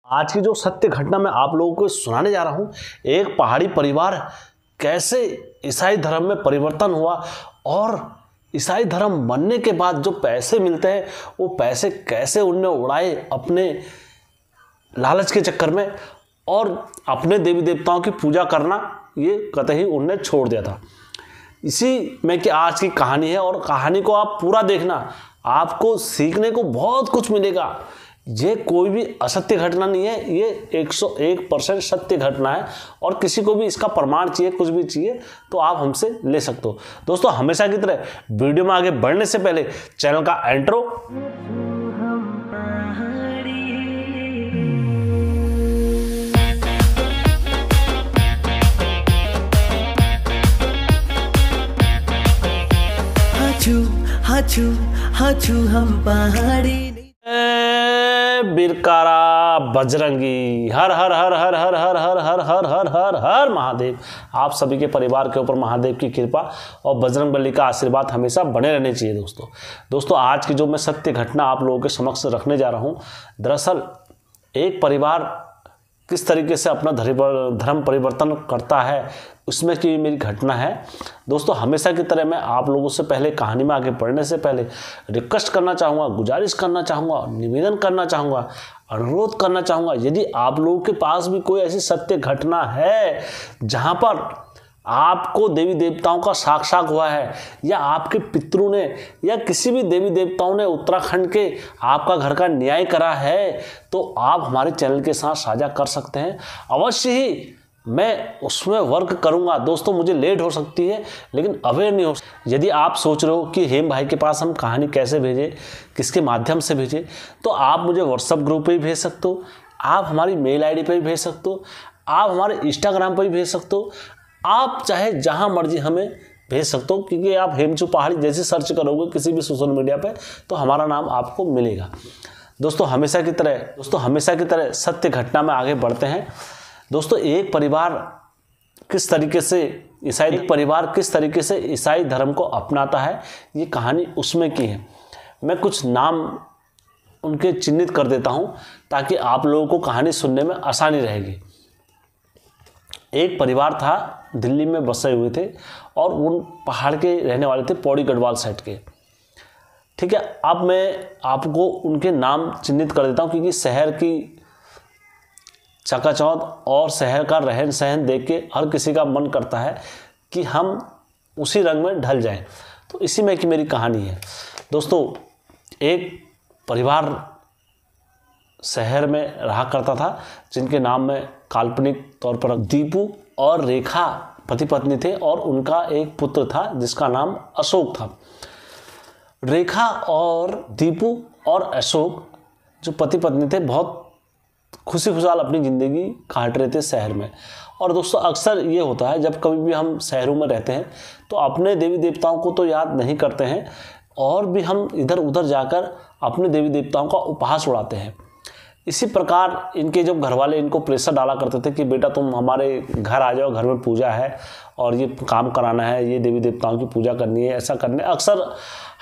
आज की जो सत्य घटना मैं आप लोगों को सुनाने जा रहा हूँ, एक पहाड़ी परिवार कैसे ईसाई धर्म में परिवर्तन हुआ और ईसाई धर्म बनने के बाद जो पैसे मिलते हैं वो पैसे कैसे उनने उड़ाए अपने लालच के चक्कर में, और अपने देवी देवताओं की पूजा करना ये कतई उनने छोड़ दिया था। इसी में कि आज की कहानी है, और कहानी को आप पूरा देखना, आपको सीखने को बहुत कुछ मिलेगा। ये कोई भी असत्य घटना नहीं है, ये 101% सत्य घटना है, और किसी को भी इसका प्रमाण चाहिए, कुछ भी चाहिए तो आप हमसे ले सकते हो। दोस्तों, हमेशा की तरह वीडियो में आगे बढ़ने से पहले चैनल का इंट्रो, हाचू हम पहाड़ी बिरकारा बजरंगी, हर हर हर हर हर हर हर हर हर हर हर हर महादेव। आप सभी के परिवार के ऊपर महादेव की कृपा और बजरंगबली का आशीर्वाद हमेशा बने रहने चाहिए। दोस्तों आज की जो मैं सत्य घटना आप लोगों के समक्ष रखने जा रहा हूँ, दरअसल एक परिवार किस तरीके से अपना धर्म परिवर्तन करता है, उसमें की मेरी घटना है। दोस्तों, हमेशा की तरह मैं आप लोगों से पहले कहानी में आगे बढ़ने से पहले रिक्वेस्ट करना चाहूँगा, गुजारिश करना चाहूँगा, निवेदन करना चाहूँगा, अनुरोध करना चाहूँगा, यदि आप लोगों के पास भी कोई ऐसी सत्य घटना है जहाँ पर आपको देवी देवताओं का साक्षात हुआ है, या आपके पितरों ने या किसी भी देवी देवताओं ने उत्तराखंड के आपका घर का न्याय करा है, तो आप हमारे चैनल के साथ साझा कर सकते हैं। अवश्य ही मैं उसमें वर्क करूंगा। दोस्तों, मुझे लेट हो सकती है लेकिन अवेयर नहीं हो। यदि आप सोच रहे हो कि हेम भाई के पास हम कहानी कैसे भेजें, किसके माध्यम से भेजें, तो आप मुझे व्हाट्सएप ग्रुप पे भी भेज सकते हो, आप हमारी मेल आईडी पे भी भेज सकते हो, आप हमारे इंस्टाग्राम पर भी भेज सकते हो, आप चाहे जहां मर्जी हमें भेज सकते हो, क्योंकि आप हेमचू पहाड़ी जैसे सर्च करोगे किसी भी सोशल मीडिया पे तो हमारा नाम आपको मिलेगा। दोस्तों, हमेशा की तरह सत्य घटना में आगे बढ़ते हैं। दोस्तों, एक परिवार किस तरीके से ईसाई धर्म को अपनाता है, ये कहानी उसमें की है। मैं कुछ नाम उनके चिन्हित कर देता हूँ ताकि आप लोगों को कहानी सुनने में आसानी रहेगी। एक परिवार था, दिल्ली में बसे हुए थे और उन पहाड़ के रहने वाले थे, पौड़ी गढ़वाल साइड के। ठीक है, अब मैं आपको उनके नाम चिन्हित कर देता हूँ, क्योंकि शहर की चकाचौंध और शहर का रहन सहन देख के हर किसी का मन करता है कि हम उसी रंग में ढल जाएं। तो इसी में की मेरी कहानी है। दोस्तों, एक परिवार शहर में रहा करता था, जिनके नाम में काल्पनिक तौर पर दीपू और रेखा पति पत्नी थे, और उनका एक पुत्र था जिसका नाम अशोक था। रेखा और दीपू और अशोक जो पति पत्नी थे, बहुत खुशी खुशहाल अपनी ज़िंदगी काट रहे थे शहर में। और दोस्तों, अक्सर ये होता है जब कभी भी हम शहरों में रहते हैं तो अपने देवी देवताओं को तो याद नहीं करते हैं, और भी हम इधर उधर जाकर अपने देवी देवताओं का उपहास उड़ाते हैं। इसी प्रकार इनके जब घर वाले इनको प्रेशर डाला करते थे कि बेटा तुम हमारे घर आ जाओ, घर में पूजा है और ये काम कराना है, ये देवी देवताओं की पूजा करनी है, ऐसा करने। अक्सर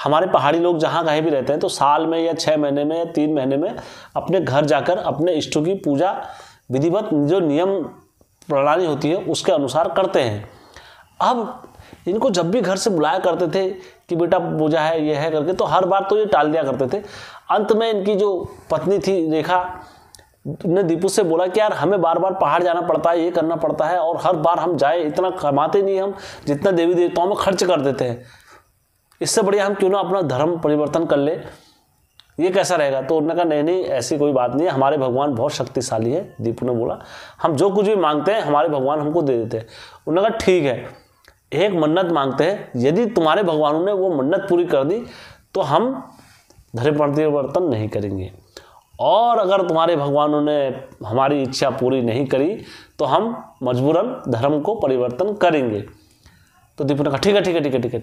हमारे पहाड़ी लोग जहाँ कहीं भी रहते हैं तो साल में या 6 महीने में या 3 महीने में अपने घर जाकर अपने इष्टों की पूजा विधिवत जो नियम प्रणाली होती है उसके अनुसार करते हैं। अब इनको जब भी घर से बुलाया करते थे कि बेटा पूजा है, ये है करके, तो हर बार तो ये टाल दिया करते थे। अंत में इनकी जो पत्नी थी रेखा ने दीपू से बोला कि यार हमें बार बार पहाड़ जाना पड़ता है, ये करना पड़ता है, और हर बार हम जाए इतना कमाते नहीं हम जितना देवी देवताओं में खर्च कर देते हैं, इससे बढ़िया हम क्यों ना अपना धर्म परिवर्तन कर ले, ये कैसा रहेगा। तो उन्होंने कहा नहीं, ऐसी कोई बात नहीं है, हमारे भगवान बहुत शक्तिशाली है। दीपू ने बोला हम जो कुछ भी मांगते हैं हमारे भगवान हमको दे देते हैं। उन्होंने कहा ठीक है, एक मन्नत मांगते हैं, यदि तुम्हारे भगवानों ने वो मन्नत पूरी कर दी तो हम धर्म परिवर्तन नहीं करेंगे, और अगर तुम्हारे भगवानों ने हमारी इच्छा पूरी नहीं करी तो हम मजबूरन धर्म को परिवर्तन करेंगे। तो दीपू ने कहा ठीक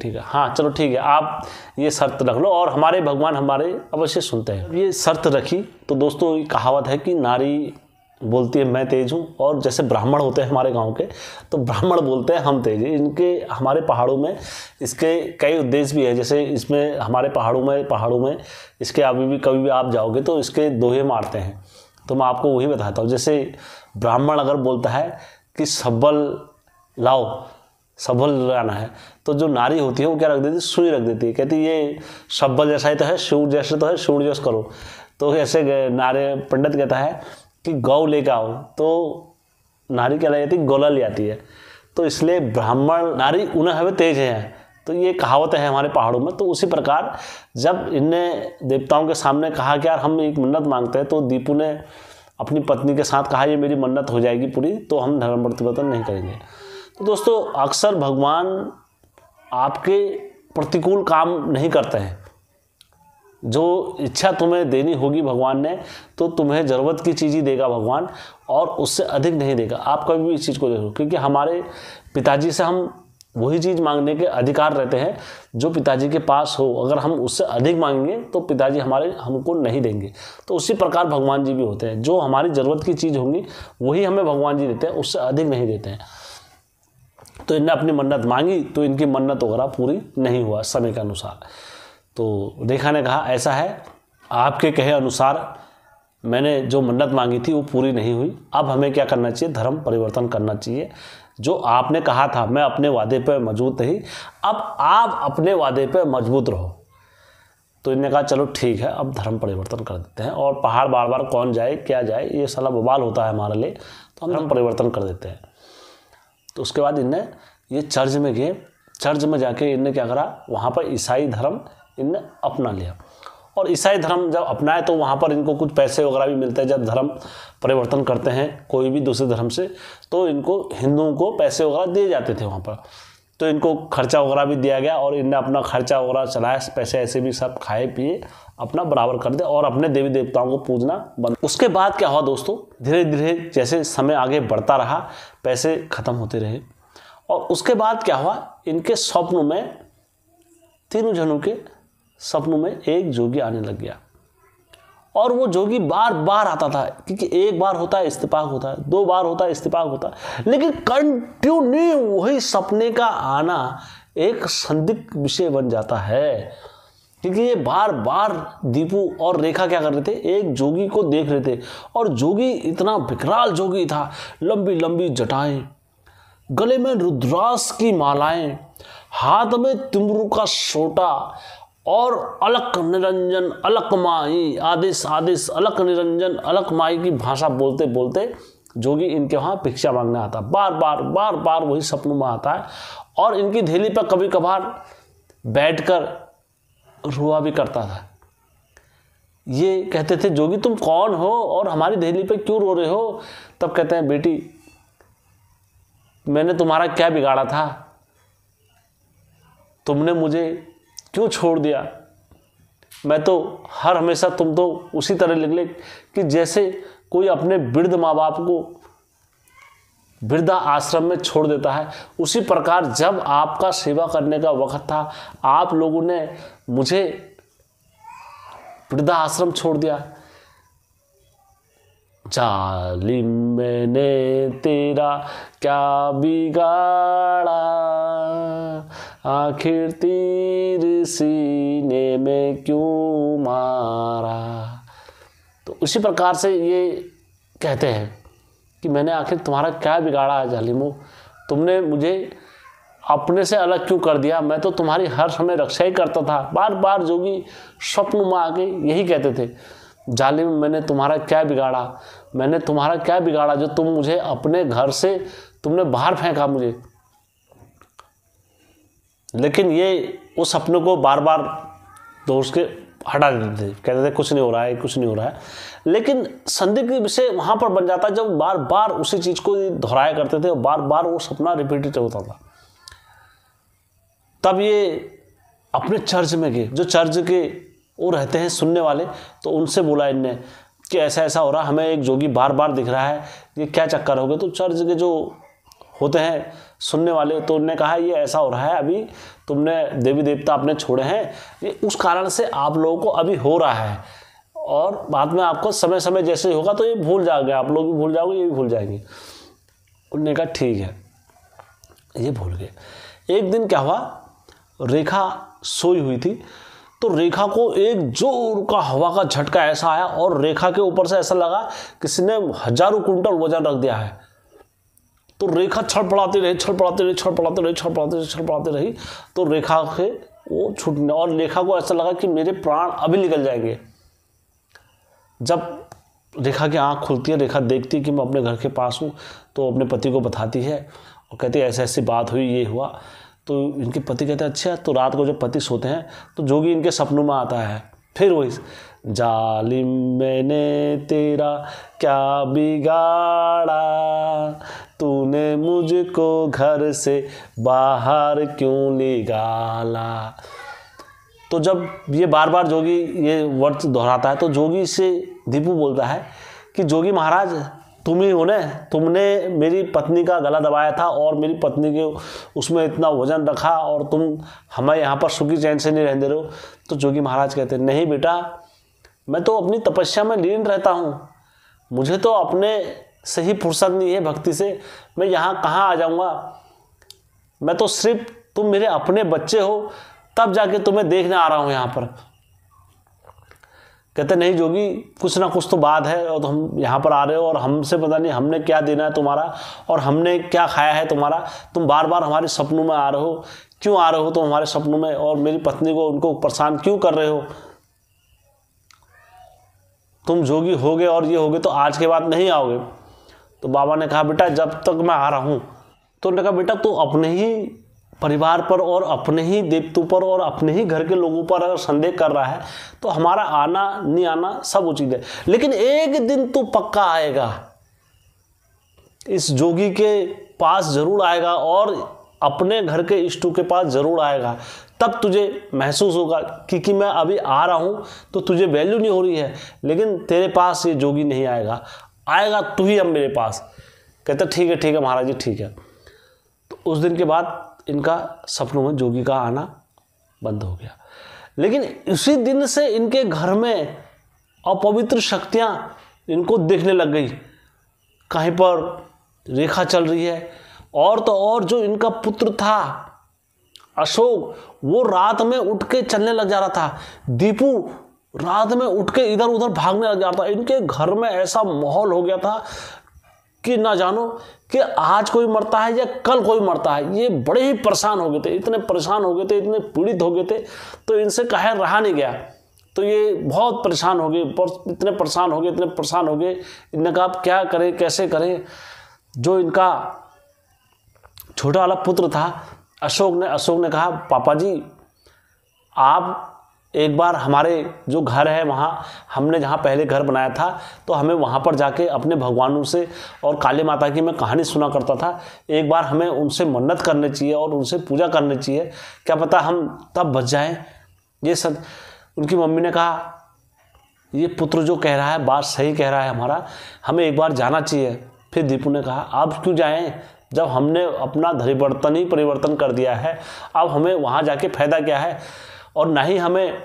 है, हाँ चलो ठीक है, आप ये शर्त रख लो और हमारे भगवान हमारे अवश्य सुनते हैं। ये शर्त रखी तो दोस्तों, ये कहावत है कि नारी बोलती है मैं तेज हूँ, और जैसे ब्राह्मण होते हैं हमारे गांव के, तो ब्राह्मण बोलते हैं हम तेज। इनके हमारे पहाड़ों में इसके कई उद्देश्य भी है। जैसे इसमें हमारे पहाड़ों में इसके अभी भी कभी भी आप जाओगे तो इसके दोहे मारते हैं। तो मैं आपको वही बताता हूँ। जैसे ब्राह्मण अगर बोलता है कि सब्बल लाओ, सब्बल लाना है, तो जो नारी होती है वो क्या रख देती है, सुई रख देती है, कहती ये सब्बल जैसा ही तो है, शिव जैसे तो है, शिव जैसा करो। तो ऐसे नारे पंडित कहता है कि गौ लेके आओ, तो नारी क्या ले जाती है, गोला ले आती है। तो इसलिए ब्राह्मण नारी उन्हें हमें तेज है, तो ये कहावत है हमारे पहाड़ों में। तो उसी प्रकार जब इनने देवताओं के सामने कहा कि यार हम एक मन्नत मांगते हैं, तो दीपू ने अपनी पत्नी के साथ कहा ये मेरी मन्नत हो जाएगी पूरी, तो हम धर्म परिवर्तन नहीं करेंगे। तो दोस्तों अक्सर भगवान आपके प्रतिकूल काम नहीं करते हैं। जो इच्छा तुम्हें देनी होगी भगवान ने, तो तुम्हें ज़रूरत की चीज़ ही देगा भगवान, और उससे अधिक नहीं देगा। आप कभी भी इस चीज़ को देखो, क्योंकि हमारे पिताजी से हम वही चीज़ मांगने के अधिकार रहते हैं जो पिताजी के पास हो। अगर हम उससे अधिक मांगेंगे तो पिताजी हमारे हमको नहीं देंगे। तो उसी प्रकार भगवान जी भी होते हैं, जो हमारी ज़रूरत की चीज़ होंगी वही हमें भगवान जी देते हैं, उससे अधिक नहीं देते हैं। तो इनने अपनी मन्नत मांगी, तो इनकी मन्नत वगैरह पूरी नहीं हुआ समय के अनुसार। तो रेखा ने कहा ऐसा है, आपके कहे अनुसार मैंने जो मन्नत मांगी थी वो पूरी नहीं हुई, अब हमें क्या करना चाहिए, धर्म परिवर्तन करना चाहिए। जो आपने कहा था मैं अपने वादे पर मजबूत नहीं, अब आप अपने वादे पर मजबूत रहो। तो इन्होंने कहा चलो ठीक है, अब धर्म परिवर्तन कर देते हैं, और पहाड़ बार बार कौन जाए क्या जाए ये साला बवाल होता है हमारे लिए, तो हम धर्म परिवर्तन कर देते हैं। तो उसके बाद इनने ये चर्च में गए, चर्च में जाके इनने क्या करा, वहाँ पर ईसाई धर्म इनने अपना लिया। और ईसाई धर्म जब अपनाए तो वहाँ पर इनको कुछ पैसे वगैरह भी मिलते हैं। जब धर्म परिवर्तन करते हैं कोई भी दूसरे धर्म से, तो इनको हिंदुओं को पैसे वगैरह दिए जाते थे वहाँ पर। तो इनको खर्चा वगैरह भी दिया गया, और इनने अपना खर्चा वगैरह चलाया, पैसे ऐसे भी सब खाए पिए अपना बराबर कर दे, और अपने देवी देवताओं को पूजना बंद। उसके बाद क्या हुआ दोस्तों, धीरे धीरे जैसे समय आगे बढ़ता रहा, पैसे खत्म होते रहे, और उसके बाद क्या हुआ, इनके स्वप्न में, तीनों जनों के सपनों में एक जोगी आने लग गया। और वो जोगी बार बार आता था, क्योंकि एक बार होता है इस्तेफाक होता है, 2 बार होता है इस्तेफाक होता है, लेकिन कंटिन्यू वही सपने का आना एक संदिग्ध विषय बन जाता है। क्योंकि ये बार बार दीपू और रेखा क्या कर रहे थे, एक जोगी को देख रहे थे, और जोगी इतना विकराल जोगी था, लंबी लंबी जटाएं, गले में रुद्राक्ष की मालाएं, हाथ में तिमरू का सोटा, और अलक निरंजन अलक माई आदेश आदेश अलक निरंजन अलक माई की भाषा बोलते बोलते जोगी इनके वहाँ भिक्षा मांगने आता। बार बार वही सपनों में आता है, और इनकी धेली पर कभी कभार बैठकर रुआ भी करता था। ये कहते थे जोगी तुम कौन हो और हमारी धेली पे क्यों रो रहे हो? तब कहते हैं बेटी मैंने तुम्हारा क्या बिगाड़ा था, तुमने मुझे क्यों छोड़ दिया? मैं तो हर हमेशा, तुम तो उसी तरह निकले कि जैसे कोई अपने वृद्ध माँ बाप को वृद्धा आश्रम में छोड़ देता है, उसी प्रकार जब आपका सेवा करने का वक्त था आप लोगों ने मुझे वृद्धा आश्रम छोड़ दिया। जालिम मैंने तेरा क्या बिगाड़ा, आखिर तीर सीने में क्यों मारा। तो उसी प्रकार से ये कहते हैं कि मैंने आखिर तुम्हारा क्या बिगाड़ा है जालिमो, तुमने मुझे अपने से अलग क्यों कर दिया? मैं तो तुम्हारी हर समय रक्षा ही करता था। बार बार जोगी स्वप्न में आके यही कहते थे, जालिम मैंने तुम्हारा क्या बिगाड़ा, मैंने तुम्हारा क्या बिगाड़ा जो तुम मुझे अपने घर से तुमने बाहर फेंका मुझे। लेकिन ये उस सपने को बार बार दोस्त के हटा देते थे, कहते थे कुछ नहीं हो रहा है, कुछ नहीं हो रहा है। लेकिन संदिग्ध विषय वहाँ पर बन जाता जब बार बार उसी चीज़ को दोहराया करते थे और बार बार वो सपना रिपीटेड होता था। तब ये अपने चर्च में गए, जो चर्च के वो रहते हैं सुनने वाले, तो उनसे बोला इनने कि ऐसा ऐसा हो रहा, हमें एक जोगी बार बार दिख रहा है, ये क्या चक्कर हो गया? तो चर्च के जो होते हैं सुनने वाले, तो उन्होंने कहा ये ऐसा हो रहा है, अभी तुमने देवी देवता अपने छोड़े हैं, ये उस कारण से आप लोगों को अभी हो रहा है, और बाद में आपको समय समय जैसे होगा तो ये भूल जाओगे, आप लोग भी भूल जाओगे, ये भी भूल जाएंगे। उन्होंने कहा ठीक है, ये भूल गए। एक दिन क्या हुआ, रेखा सोई हुई थी, तो रेखा को एक जोर का हवा का झटका ऐसा आया और रेखा के ऊपर से ऐसा लगा किसी ने हजारों कुंटल वजन रख दिया है। तो रेखा छड़पड़ाती रही, छड़पड़ाती रही, छड़पड़ाती रही, छड़पड़ाती रही, छड़पड़ाती रही। तो रेखा के वो छूटने, और रेखा को ऐसा लगा कि मेरे प्राण अभी निकल जाएंगे। जब रेखा की आंख खुलती है, रेखा देखती है कि मैं अपने घर के पास हूँ, तो अपने पति को बताती है और कहती है ऐसी ऐसी बात हुई, ये हुआ। तो इनके पति कहते हैं अच्छा। तो रात को जब पति सोते हैं तो जोगी इनके सपनों में आता है। फिर वही जालिम मैंने तेरा क्या बिगाड़ा, तूने मुझको घर से बाहर क्यों निकाला। तो जब ये बार बार जोगी ये वर्ड दोहराता है तो जोगी से दीपू बोलता है कि जोगी महाराज तुम ही हो ना, तुमने मेरी पत्नी का गला दबाया था और मेरी पत्नी के उसमें इतना वजन रखा और तुम हमें यहाँ पर सुखी चैन से नहीं रहने दे रहे हो। तो जोगी महाराज कहते हैं नहीं बेटा, मैं तो अपनी तपस्या में लीन रहता हूँ, मुझे तो अपने से ही फुर्सत नहीं है भक्ति से, मैं यहाँ कहाँ आ जाऊँगा। मैं तो सिर्फ तुम मेरे अपने बच्चे हो तब जाके तुम्हें देखने आ रहा हूँ यहाँ पर। कहते नहीं जोगी, कुछ ना कुछ तो बात है और तो हम यहाँ पर आ रहे हो और हमसे पता नहीं हमने क्या देना है तुम्हारा और हमने क्या खाया है तुम्हारा। तुम बार बार हमारे सपनों में आ रहे हो, क्यों आ रहे हो तुम हमारे सपनों में, और मेरी पत्नी को उनको परेशान क्यों कर रहे हो। तुम जोगी होगे और ये होगे तो आज के बाद नहीं आओगे। तो बाबा ने कहा बेटा जब तक मैं आ रहा हूँ। तो उन्होंने कहा बेटा तू अपने ही परिवार पर और अपने ही देवतों पर और अपने ही घर के लोगों पर अगर संदेह कर रहा है तो हमारा आना नहीं आना सब उचित है, लेकिन एक दिन तू पक्का आएगा, इस जोगी के पास जरूर आएगा और अपने घर के इष्टों के पास जरूर आएगा। तब तुझे महसूस होगा कि मैं अभी आ रहा हूँ तो तुझे वैल्यू नहीं हो रही है, लेकिन तेरे पास ये जोगी नहीं आएगा, आएगा तू ही अब मेरे पास। कहता ठीक है महाराज जी ठीक है। तो उस दिन के बाद इनका सपनों में जोगी का आना बंद हो गया। लेकिन उसी दिन से इनके घर में अपवित्र शक्तियां इनको दिखने लग गई। कहीं पर रेखा चल रही है और तो और जो इनका पुत्र था अशोक, वो रात में उठ के चलने लग जा रहा था। दीपू रात में उठ के इधर उधर भागने लग जा रहा था। इनके घर में ऐसा माहौल हो गया था कि ना जानो कि आज कोई मरता है या कल कोई मरता है। ये बड़े ही परेशान हो गए थे, इतने परेशान हो गए थे, इतने पीड़ित हो गए थे, तो इनसे कहे रहा नहीं गया। तो ये बहुत परेशान हो गए, इतने परेशान हो गए। इन्होंने कहा आप क्या करें, कैसे करें। जो इनका छोटा वाला पुत्र था अशोक ने कहा पापा जी आप एक बार हमारे जो घर है वहाँ हमने जहाँ पहले घर बनाया था तो हमें वहाँ पर जाके अपने भगवानों से और काली माता की मैं कहानी सुना करता था, एक बार हमें उनसे मन्नत करनी चाहिए और उनसे पूजा करनी चाहिए, क्या पता हम तब बच जाएं। ये सब उनकी मम्मी ने कहा ये पुत्र जो कह रहा है बात सही कह रहा है हमारा, हमें एक बार जाना चाहिए। फिर दीपू ने कहा आप क्यों जाएँ, जब हमने अपना धरिवर्तन ही परिवर्तन कर दिया है, अब हमें वहाँ जाके फायदा क्या है। और ना ही हमें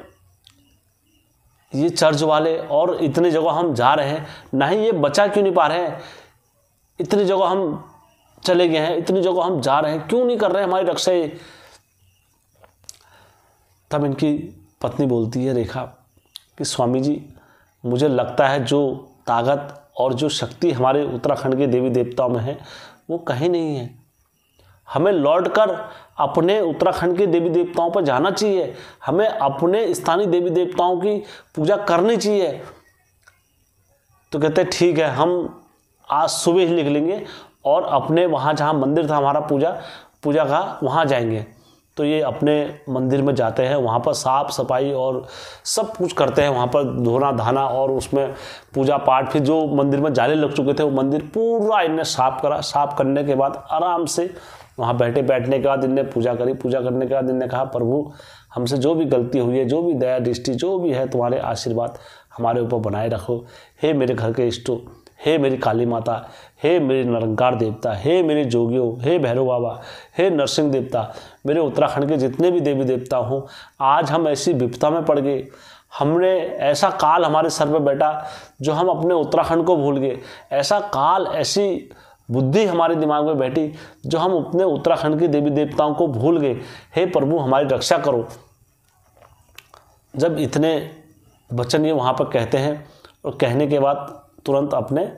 ये चर्च वाले और इतनी जगह हम जा रहे हैं, ना ही ये बचा क्यों नहीं पा रहे हैं, इतनी जगह हम चले गए हैं, इतनी जगह हम जा रहे हैं, क्यों नहीं कर रहे हैं हमारी रक्षा। तब इनकी पत्नी बोलती है रेखा कि स्वामी जी मुझे लगता है जो ताकत और जो शक्ति हमारे उत्तराखंड के देवी देवताओं में है वो कहीं नहीं है, हमें लौटकर अपने उत्तराखंड के देवी देवताओं पर जाना चाहिए, हमें अपने स्थानीय देवी देवताओं की पूजा करनी चाहिए। तो कहते हैं ठीक है हम आज सुबह ही निकलेंगे और अपने वहाँ जहाँ मंदिर था हमारा पूजा का वहाँ जाएंगे। तो ये अपने मंदिर में जाते हैं, वहाँ पर साफ सफाई और सब कुछ करते हैं, वहाँ पर धोना धाना और उसमें पूजा पाठ। फिर जो मंदिर में जाले लग चुके थे वो मंदिर पूरा इनने साफ करा। साफ करने के बाद आराम से वहाँ बैठने के बाद इनने पूजा करी। पूजा करने के बाद इनने कहा प्रभु हमसे जो भी गलती हुई है, जो भी दया दृष्टि जो भी है, तुम्हारे आशीर्वाद हमारे ऊपर बनाए रखो। हे मेरे घर के इष्टों, हे मेरी काली माता, हे मेरे निरंकार देवता, हे मेरे जोगियों, हे भैरव बाबा, हे नरसिंह देवता, मेरे उत्तराखंड के जितने भी देवी देवता हों, आज हम ऐसी विपदा में पड़ गए, हमने ऐसा काल हमारे सर पे बैठा जो हम अपने उत्तराखंड को भूल गए, ऐसा काल ऐसी बुद्धि हमारे दिमाग में बैठी जो हम अपने उत्तराखंड के देवी देवताओं को भूल गए। हे प्रभु हमारी रक्षा करो। जब इतने वचन ये वहाँ पर कहते हैं और कहने के बाद तुरंत अपने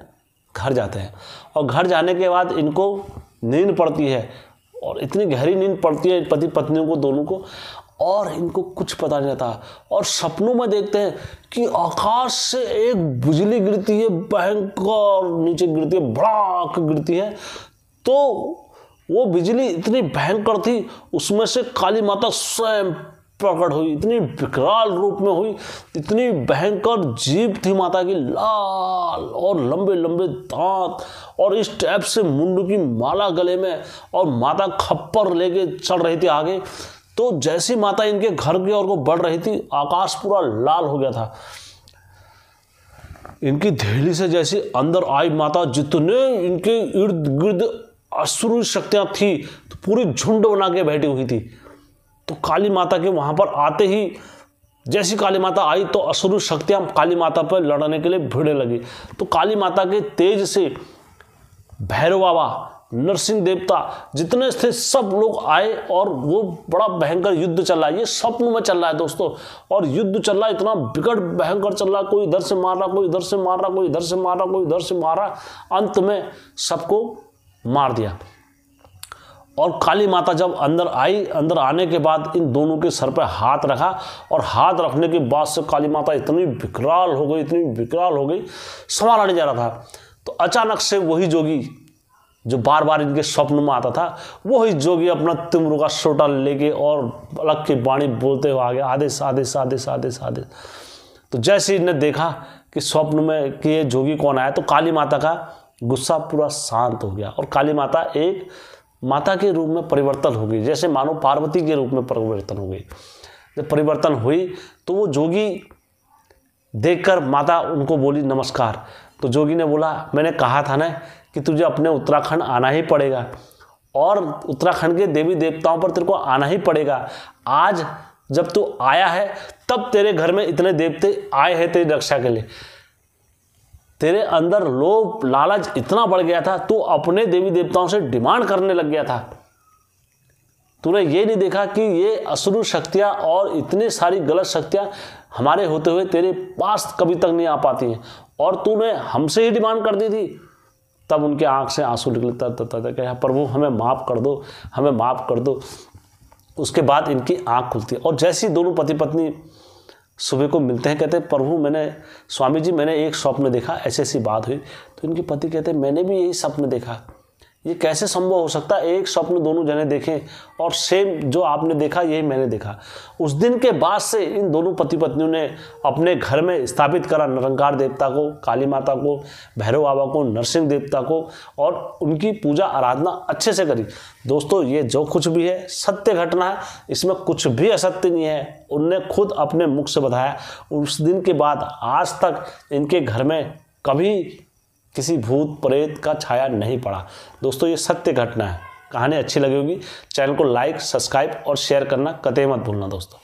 घर जाते हैं, और घर जाने के बाद इनको नींद पड़ती है, और इतनी गहरी नींद पड़ती है पति पत्नियों को दोनों को, और इनको कुछ पता नहीं रहता। और सपनों में देखते हैं कि आकाश से एक बिजली गिरती है, भयंकर नीचे गिरती है, भड़ाक गिरती है। तो वो बिजली इतनी भयंकर थी, उसमें से काली माता स्वयं प्रकट हुई, इतनी विकराल रूप में हुई, इतनी भयंकर जीभ थी माता की, लाल और लंबे लंबे दांत, और इस टाइप से मुंडू की माला गले में, और माता खप्पर लेके चल रही थी आगे। तो जैसी माता इनके घर की ओर को बढ़ रही थी, आकाश पूरा लाल हो गया था। इनकी धेली से जैसे अंदर आई माता, जितने इनके इर्द गिर्द असुर शक्तियां थी, तो पूरी झुंड बना के बैठी हुई थी। तो काली माता के वहां पर आते ही, जैसी काली माता आई तो असुर शक्तियां काली माता पर लड़ने के लिए भिड़ने लगी। तो काली माता के तेज से भैरव बाबा, नरसिंह देवता, जितने थे सब लोग आए, और वो बड़ा भयंकर युद्ध चल रहा है। ये स्वप्न में चल रहा है दोस्तों, और युद्ध चल रहा है, इतना विकट भयंकर चल रहा है, कोई इधर से मार रहा, कोई इधर से मार रहा, कोई इधर से मार रहा, कोई इधर से मार रहा। अंत में सबको मार दिया। और काली माता जब अंदर आई, अंदर आने के बाद इन दोनों के सर पर हाथ रखा, और हाथ रखने के बाद से काली माता इतनी विकराल हो गई, इतनी विकराल हो गई, संभाला नहीं जा रहा था। तो अचानक से वही जोगी जो बार बार इनके स्वप्न में आता था, वही जोगी अपना तिमरू का सोटा लेके और अलग की वाणी बोलते हुए आ गया, आदेश आदेश आदेश आदेश आदेश। तो जैसे इन्हें देखा कि स्वप्न में कि ये जोगी कौन आया, तो काली माता का गुस्सा पूरा शांत हो गया, और काली माता एक माता के रूप में परिवर्तन हो गई, जैसे मानो पार्वती के रूप में परिवर्तन हो गई। जब परिवर्तन हुई तो वो जोगी देखकर माता उनको बोली नमस्कार। तो जोगी ने बोला, मैंने कहा था ना कि तुझे अपने उत्तराखंड आना ही पड़ेगा, और उत्तराखंड के देवी देवताओं पर तेरे को आना ही पड़ेगा। आज जब तू आया है, तब तेरे घर में इतने देवते आए हैं तेरी रक्षा के लिए। तेरे अंदर लोभ लालच इतना बढ़ गया था, तू अपने देवी देवताओं से डिमांड करने लग गया था। तूने ये नहीं देखा कि ये असुर शक्तियां और इतनी सारी गलत शक्तियां हमारे होते हुए तेरे पास कभी तक नहीं आ पाती हैं, और तूने हमसे ही डिमांड कर दी थी। तब उनके आंख से आंसू निकलता था, प्रभु हमें माफ़ कर दो, हमें माफ़ कर दो। उसके बाद इनकी आंख खुलती है, और जैसी दोनों पति पत्नी सुबह को मिलते हैं, कहते हैं प्रभु स्वामी जी मैंने एक स्वप्न देखा, ऐसी ऐसी बात हुई। तो इनके पति कहते हैं मैंने भी यही स्वप्न देखा। ये कैसे संभव हो सकता है, एक स्वप्न दोनों जने देखें और सेम जो आपने देखा यही मैंने देखा। उस दिन के बाद से इन दोनों पति पत्नियों ने अपने घर में स्थापित करा निरंकार देवता को, काली माता को, भैरव बाबा को, नरसिंह देवता को, और उनकी पूजा आराधना अच्छे से करी। दोस्तों ये जो कुछ भी है सत्य घटना है, इसमें कुछ भी असत्य नहीं है, उनने खुद अपने मुख से बताया। उस दिन के बाद आज तक इनके घर में कभी किसी भूत प्रेत का छाया नहीं पड़ा। दोस्तों ये सत्य घटना है। कहानी अच्छी लगी होगी, चैनल को लाइक, सब्सक्राइब और शेयर करना कतई मत भूलना दोस्तों।